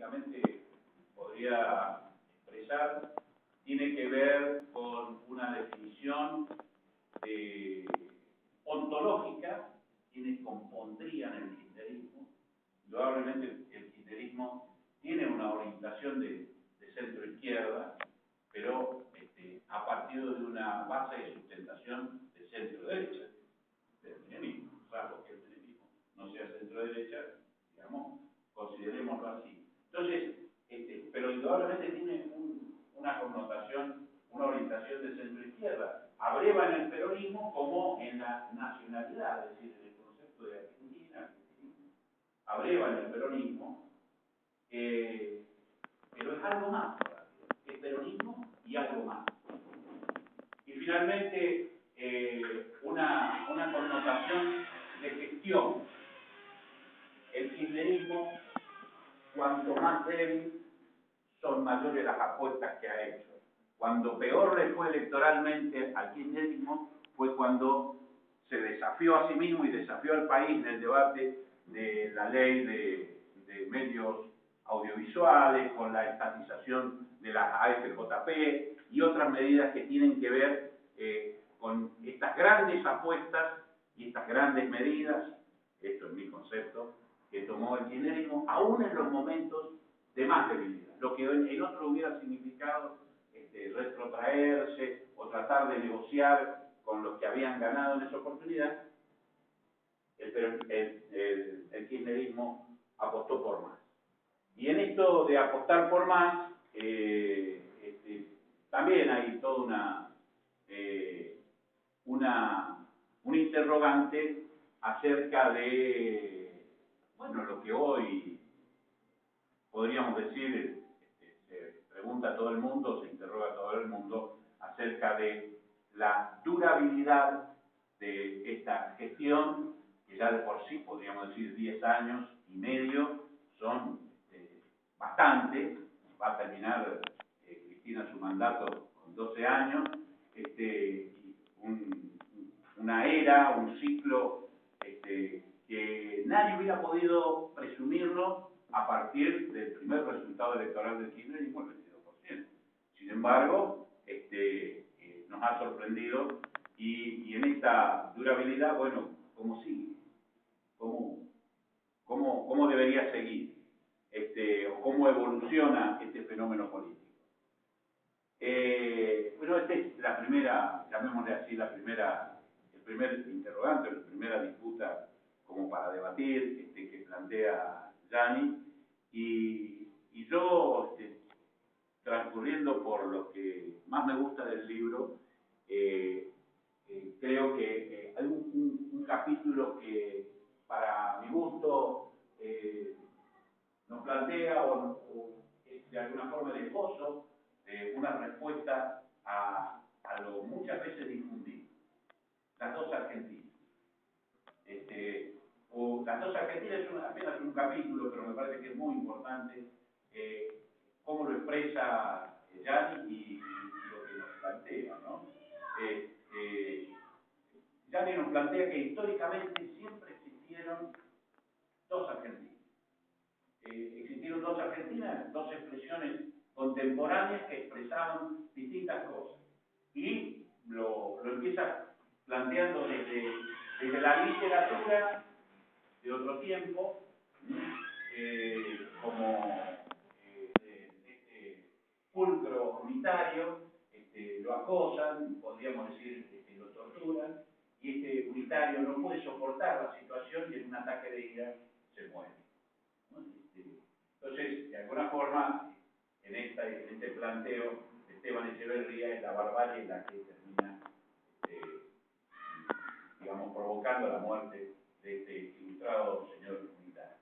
básicamente podría expresar, tiene que ver con una definición ontológica, quienes compondrían el kirchnerismo. Indudablemente el kirchnerismo tiene una orientación de centro-izquierda, pero a partir de una base de sustentación de centro-derecha, del menemismo, salvo que el menemismo no sea centro-derecha, digamos, considerémoslo así. Entonces, pero indudablemente tiene una connotación, una orientación de centro-izquierda. Abreva en el peronismo como en la nacionalidad, es decir, en el concepto de Argentina, abreva en el peronismo, pero es algo más todavía, es peronismo y algo más. Y finalmente, una connotación de gestión. El kirchnerismo, cuanto más débil, son mayores las apuestas que ha hecho. Cuando peor le fue electoralmente al kirchnerismo fue cuando se desafió a sí mismo y desafió al país en el debate de la ley de medios audiovisuales, con la estatización de las AFJP y otras medidas que tienen que ver con estas grandes apuestas y estas grandes medidas, esto es mi concepto, que tomó el kirchnerismo, aún en los momentos de más debilidad. Lo que en otro hubiera significado retrotraerse o tratar de negociar con los que habían ganado en esa oportunidad, el kirchnerismo apostó por más. Y en esto de apostar por más, también hay toda un interrogante acerca de, bueno, lo que hoy podríamos decir, se pregunta a todo el mundo, se interroga a todo el mundo acerca de la durabilidad de esta gestión, que ya de por sí podríamos decir 10 años y medio, son bastante. Va a terminar Cristina su mandato con 12 años, una era, un ciclo que nadie hubiera podido presumirlo a partir del primer resultado electoral del kirchnerismo, el 22%. Sin embargo, nos ha sorprendido y en esta durabilidad, bueno, ¿cómo sigue? ¿Cómo debería seguir? O cómo evoluciona este fenómeno político. Bueno, esta es la primera, llamémosle así, el primer interrogante, la primera disputa como para debatir que plantea Gianni, y yo, transcurriendo por lo que más me gusta del libro, creo que hay un capítulo que, para mi gusto, nos plantea o de alguna forma el esbozo de una respuesta a lo muchas veces difundido. Las dos Argentinas. Las dos Argentinas es apenas un capítulo, pero me parece que es muy importante cómo lo expresa Gianni y lo que nos plantea, ¿no? Gianni nos plantea que históricamente siempre existieron dos Argentinas. Existieron dos Argentinas, dos expresiones contemporáneas que expresaban distintas cosas. Y lo empieza planteando desde la literatura de otro tiempo, como este pulcro unitario, lo acosan, podríamos decir lo torturan, y este unitario no puede soportar la situación y en un ataque de ira se muere. Entonces, de alguna forma, en este planteo, Esteban Echeverría es la barbarie en la que termina, digamos, provocando la muerte de este ilustrado señor militar.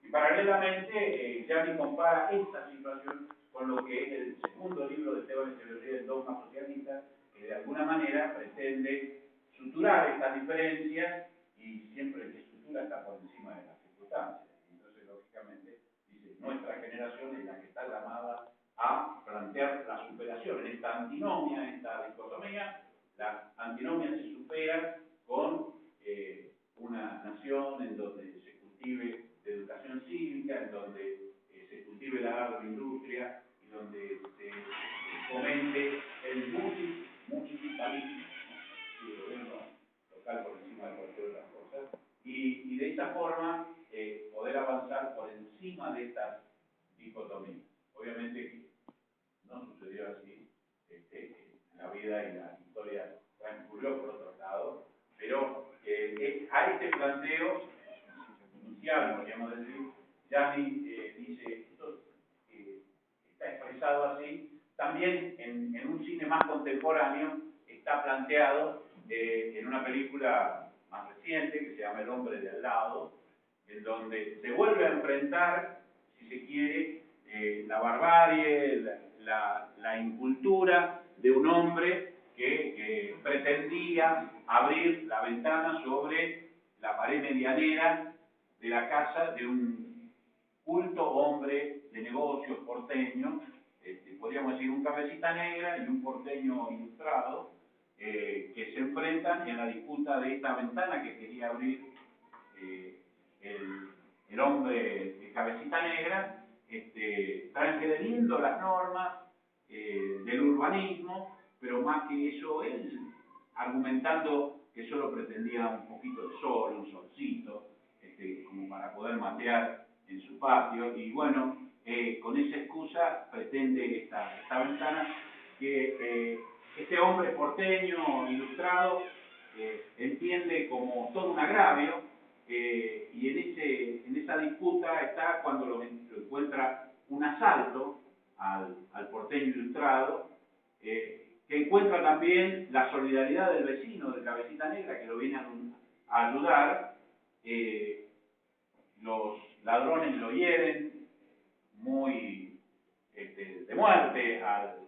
Y paralelamente, Gianni compara esta situación con lo que es el segundo libro de Esteban Echeverría, El dogma socialista, que de alguna manera pretende suturar estas diferencias y siempre que sutura está por encima de las circunstancias. Entonces, lógicamente, dice, nuestra generación es la que está llamada a plantear la superación. En esta antinomia, en esta dicotomía, la antinomia se supera con una nación en donde se cultive la educación cívica, en donde se cultive la agroindustria y donde se fomente el municipalismo, ¿no? Y el gobierno local por encima de cualquier otra cosa, y de esta forma poder avanzar por encima de estas dicotomías. Obviamente que no sucedió así, la vida y la historia transcurrió por otro lado, pero a este planteo inicial, podríamos decir, Gianni dice, esto está expresado así, también en un cine más contemporáneo está planteado en una película más reciente que se llama El hombre de al lado, en donde se vuelve a enfrentar, si se quiere, la barbarie, la incultura de un hombre que pretendía abrir la ventana sobre la pared medianera de la casa de un culto hombre de negocios porteño, podríamos decir un cabecita negra y un porteño ilustrado, que se enfrentan en la disputa de esta ventana que quería abrir el hombre de cabecita negra, transgrediendo las normas del urbanismo, pero más que eso, él argumentando que solo pretendía un poquito de sol, un solcito, como para poder matear en su patio, y bueno, con esa excusa pretende esta ventana que este hombre porteño ilustrado entiende como todo un agravio, y en esa disputa está cuando lo encuentra un asalto al porteño ilustrado, que encuentra también la solidaridad del vecino de Cabecita Negra que lo viene a ayudar. Los ladrones lo hieren muy de muerte al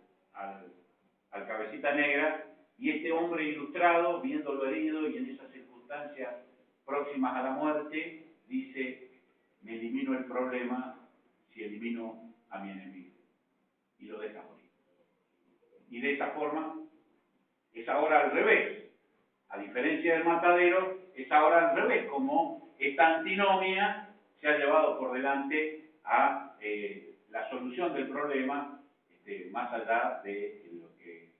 Cabecita Negra, y este hombre ilustrado, viéndolo herido y en esas circunstancias próximas a la muerte, dice: me elimino el problema si elimino a mi enemigo, y lo deja morir. Y de esa forma es ahora al revés, a diferencia del Matadero, es ahora al revés, como esta antinomia se ha llevado por delante a la solución del problema, más allá de lo que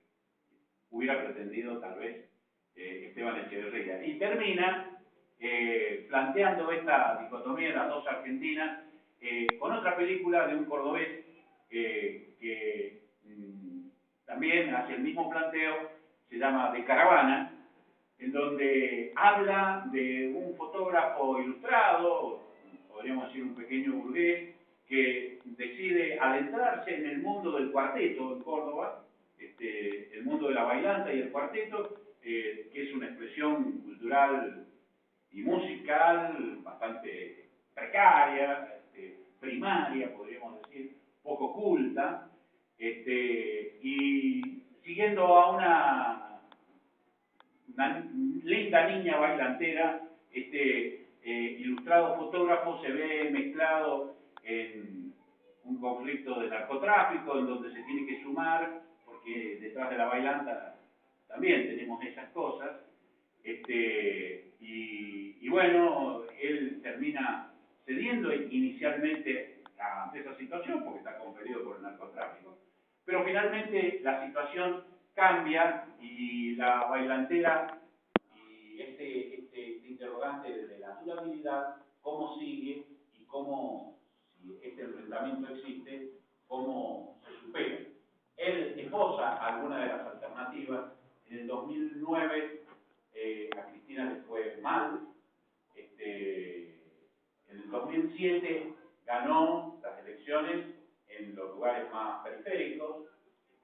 hubiera pretendido tal vez Esteban Echeverría. Y termina planteando esta dicotomía de las dos Argentinas con otra película de un cordobés que también hace el mismo planteo, se llama De Caravana, en donde habla de un fotógrafo ilustrado, podríamos decir un pequeño burgués, que decide adentrarse en el mundo del cuarteto en Córdoba, el mundo de la bailanta y el cuarteto, que es una expresión cultural y musical bastante precaria, primaria, podríamos decir, poco culta, y siguiendo a una linda niña bailantera, ilustrado fotógrafo se ve mezclado en un conflicto de narcotráfico en donde se tiene que sumar, porque detrás de la bailanta también tenemos esas cosas, y bueno, él termina cediendo inicialmente ante esa situación porque está compelido por el narcotráfico, pero finalmente la situación cambia y la bailantera y este interrogante de la durabilidad, cómo sigue y cómo, si este enfrentamiento existe, cómo se supera. Él esposa alguna de las alternativas. En el 2009 a Cristina le fue mal. En el 2007 ganó las elecciones en los lugares más periféricos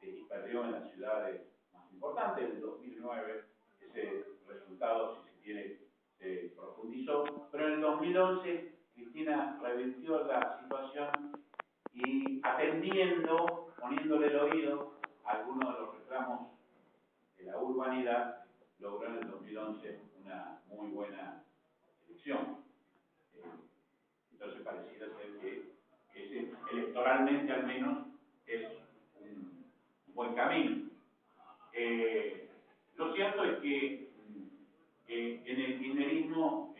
y perdió en las ciudades más importantes. En el 2009 ese resultado, si se quiere, se profundizó, pero en el 2011 Cristina revirtió la situación y atendiendo, poniéndole el oído a algunos de los reclamos de la urbanidad, logró en el 2011 una muy buena elección. Entonces pareciera ser que electoralmente al menos es un buen camino. Lo cierto es que en el kirchnerismo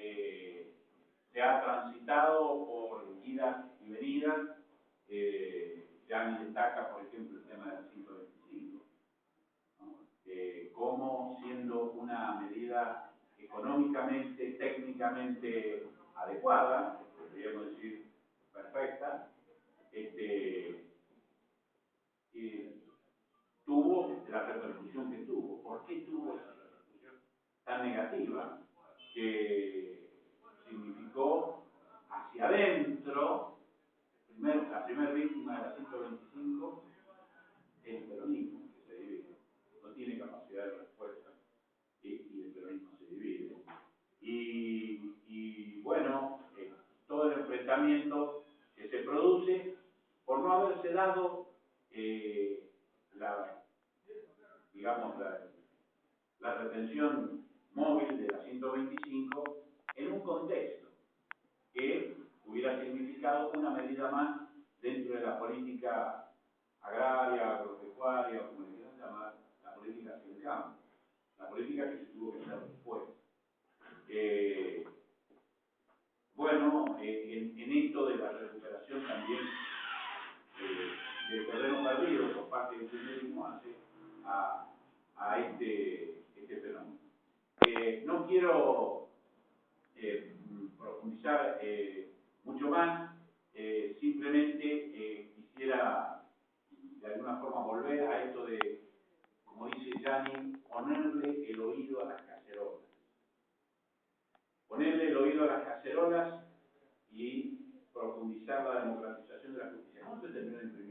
se ha transitado por idas y venidas, Nadie destaca, por ejemplo, el tema del 125, ¿no? Como siendo una medida económicamente, técnicamente adecuada, podríamos decir perfecta, tuvo la repercusión que tuvo. ¿Por qué tuvo esa repercusión tan negativa? Que significó hacia adentro, la primera víctima de la 125 es el peronismo, que se divide, no tiene capacidad de respuesta y el peronismo se divide. Y bueno, todo el enfrentamiento que se produce por no haberse dado la retención móvil de la 125 en un contexto que hubiera significado una medida más dentro de la política agraria, agropecuaria, como le quieran llamar, la política hacia el campo, la política que se tuvo que hacer después. Bueno, en esto de la recuperación también del terreno perdido por parte del kirchnerismo hace a este fenómeno. No quiero profundizar mucho más, simplemente quisiera de alguna forma volver a esto de, como dice Gianni, ponerle el oído a las cacerolas. Ponerle el oído a las cacerolas y profundizar la democratización de la justicia. ¿Cómo se terminó en primer